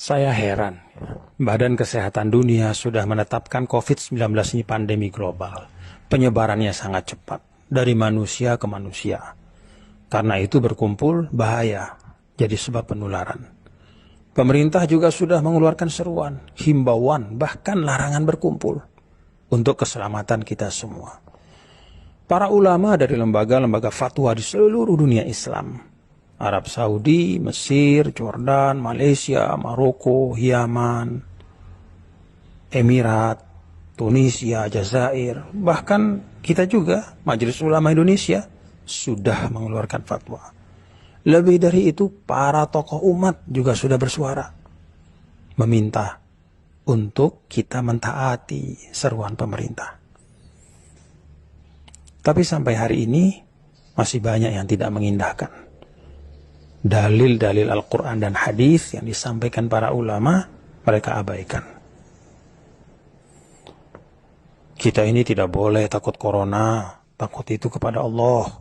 Saya heran, Badan Kesehatan Dunia sudah menetapkan COVID-19 ini pandemi global. Penyebarannya sangat cepat, dari manusia ke manusia. Karena itu berkumpul bahaya, jadi sebab penularan. Pemerintah juga sudah mengeluarkan seruan, himbauan, bahkan larangan berkumpul untuk keselamatan kita semua. Para ulama dari lembaga-lembaga fatwa di seluruh dunia Islam, Arab Saudi, Mesir, Jordan, Malaysia, Maroko, Yaman, Emirat, Tunisia, Jazair, bahkan kita juga, Majelis Ulama Indonesia, sudah mengeluarkan fatwa. Lebih dari itu, para tokoh umat juga sudah bersuara, meminta untuk kita mentaati seruan pemerintah. Tapi sampai hari ini, masih banyak yang tidak mengindahkan dalil-dalil Al-Quran dan hadis yang disampaikan para ulama, mereka abaikan. Kita ini tidak boleh takut corona, takut itu kepada Allah.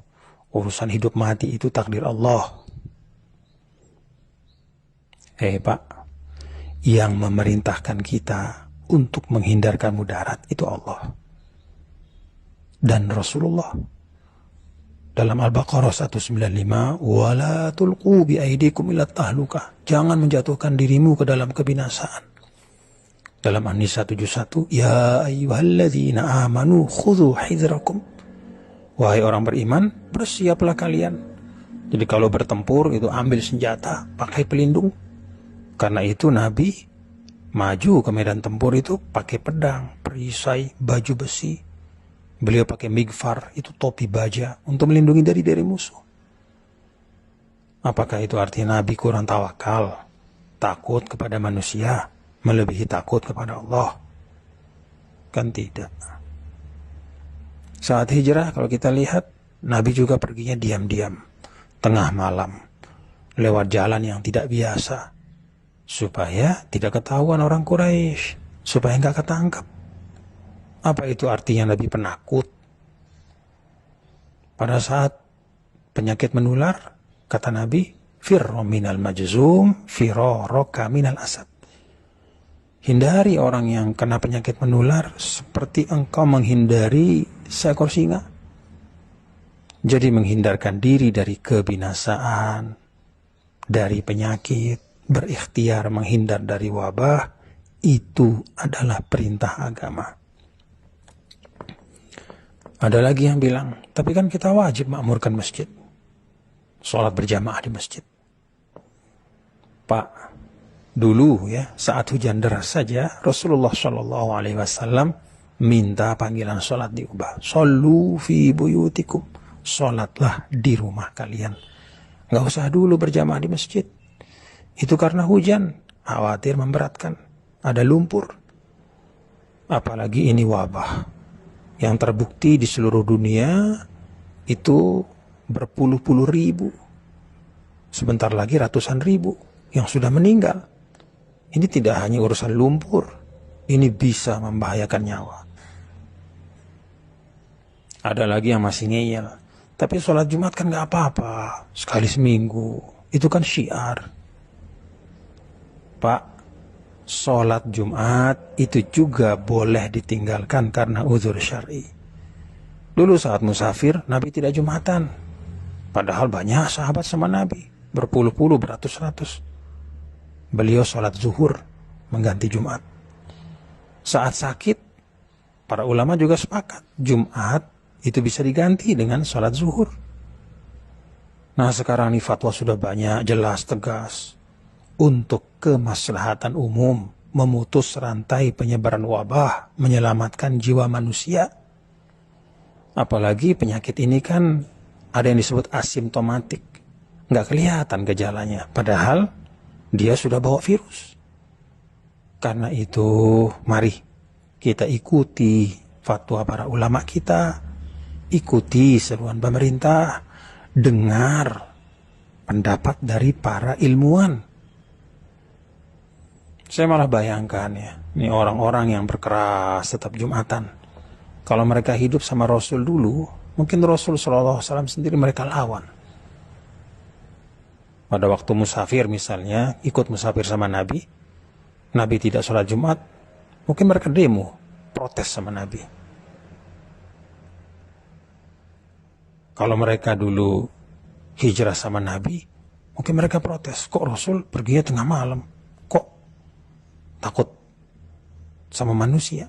Urusan hidup mati itu takdir Allah. Pak, yang memerintahkan kita untuk menghindarkan mudarat itu Allah dan Rasulullah. Dalam Al-Baqarah 195, wala tulqu bi aidikum ila tahlukah. Jangan menjatuhkan dirimu ke dalam kebinasaan. Dalam An-Nisa 71, ya ayyuhalladzina amanu khudhu hidrakum. Wahai orang beriman, bersiaplah kalian. Jadi kalau bertempur itu ambil senjata, pakai pelindung. Karena itu Nabi maju ke medan tempur itu pakai pedang, perisai, baju besi. Beliau pakai migfar, itu topi baja, untuk melindungi dari musuh. Apakah itu artinya Nabi kurang tawakal, takut kepada manusia, melebihi takut kepada Allah? Kan tidak. Saat hijrah, kalau kita lihat, Nabi juga perginya diam-diam, tengah malam, lewat jalan yang tidak biasa, supaya tidak ketahuan orang Quraisy, supaya nggak ketangkap. Apa itu artinya Nabi penakut? Pada saat penyakit menular, kata Nabi, firro minal majzum, firoroka minal asad. Hindari orang yang kena penyakit menular seperti engkau menghindari seekor singa. Jadi menghindarkan diri dari kebinasaan, dari penyakit, berikhtiar menghindar dari wabah, itu adalah perintah agama. Ada lagi yang bilang, tapi kan kita wajib makmurkan masjid. Sholat berjamaah di masjid. Pak, dulu ya, saat hujan deras saja, Rasulullah SAW minta panggilan sholat diubah. Shollu fi buyutikum. Sholatlah di rumah kalian. Nggak usah dulu berjamaah di masjid. Itu karena hujan, khawatir memberatkan. Ada lumpur. Apalagi ini wabah yang terbukti di seluruh dunia itu berpuluh-puluh ribu. Sebentar lagi ratusan ribu yang sudah meninggal. Ini tidak hanya urusan lumpur, ini bisa membahayakan nyawa. Ada lagi yang masih ngeyel, tapi sholat Jumat kan gak apa-apa, sekali seminggu, itu kan syiar. Pak, sholat Jumat itu juga boleh ditinggalkan karena uzur syar'i. Dulu saat musafir, Nabi tidak Jumatan. Padahal banyak sahabat sama Nabi, berpuluh-puluh, beratus-ratus. Beliau sholat zuhur, mengganti Jumat. Saat sakit, para ulama juga sepakat, Jumat itu bisa diganti dengan sholat zuhur. Nah sekarang ini fatwa sudah banyak, jelas, tegas. Untuk kemaslahatan umum, memutus rantai penyebaran wabah, menyelamatkan jiwa manusia. Apalagi penyakit ini kan ada yang disebut asimptomatik, nggak kelihatan gejalanya, padahal dia sudah bawa virus. Karena itu, mari kita ikuti fatwa para ulama kita, ikuti seruan pemerintah, dengar pendapat dari para ilmuwan. Saya malah bayangkan ya, ini orang-orang yang berkeras tetap Jumatan. Kalau mereka hidup sama Rasul dulu, mungkin Rasul SAW sendiri mereka lawan. Pada waktu musafir misalnya, ikut musafir sama Nabi, Nabi tidak sholat Jumat, mungkin mereka demo, protes sama Nabi. Kalau mereka dulu hijrah sama Nabi, mungkin mereka protes, kok Rasul perginya tengah malam, kok takut sama manusia.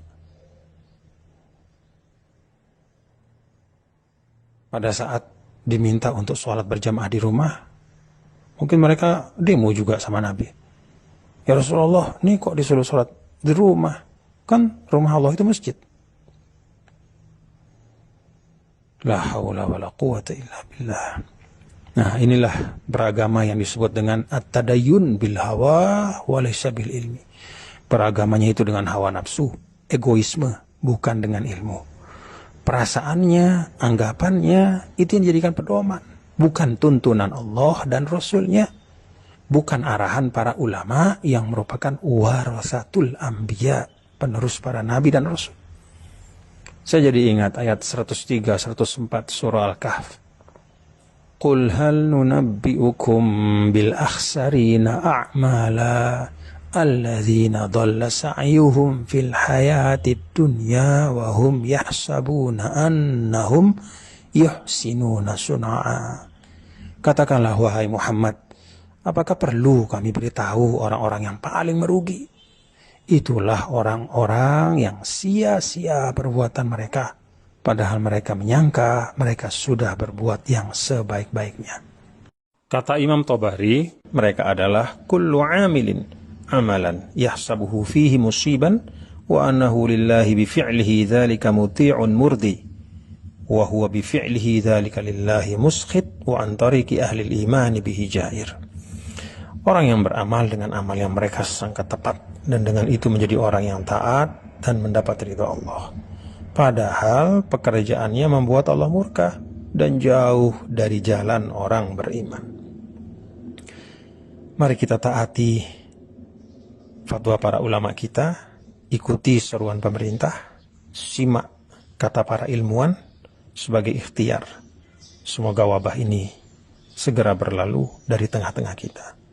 Pada saat diminta untuk sholat berjamaah di rumah, mungkin mereka demo juga sama Nabi. Ya Rasulullah, ini kok disuruh sholat di rumah? Kan rumah Allah itu masjid. La haula wa la quwata illa billah. Nah, inilah beragama yang disebut dengan at-tadayyun bil hawa wa laysa bil ilmi. Beragamanya itu dengan hawa nafsu, egoisme, bukan dengan ilmu. Perasaannya, anggapannya, itu yang dijadikan pedoman. Bukan tuntunan Allah dan Rasulnya. Bukan arahan para ulama yang merupakan warasatul anbiya, penerus para nabi dan rasul. Saya jadi ingat ayat 103, 104 surah Al-Kahf. Qul hal nunabbi'ukum bil akhsarina a'mala alladzina dhalla sa'yuhum fil hayatid dunya wa hum yahsabuna annahum yuhsinuna sun'a. Katakanlah wahai Muhammad, apakah perlu kami beritahu orang-orang yang paling merugi? Itulah orang-orang yang sia-sia perbuatan mereka, padahal mereka menyangka mereka sudah berbuat yang sebaik-baiknya. Kata Imam Tabari, mereka adalah kullu amilin amalan yahsabuhu fihi musiban wa annahu lillahi bifi'lihi dzalika muti'un murdi wa huwa bifi'lihi dzalika lillahi muskhit wa an tariqi ahli al-iman bihi jair. Orang yang beramal dengan amal yang mereka sangka tepat dan dengan itu menjadi orang yang taat dan mendapat ridha Allah. Padahal pekerjaannya membuat Allah murka dan jauh dari jalan orang beriman. Mari kita taati fatwa para ulama kita, ikuti seruan pemerintah, simak kata para ilmuwan sebagai ikhtiar. Semoga wabah ini segera berlalu dari tengah-tengah kita.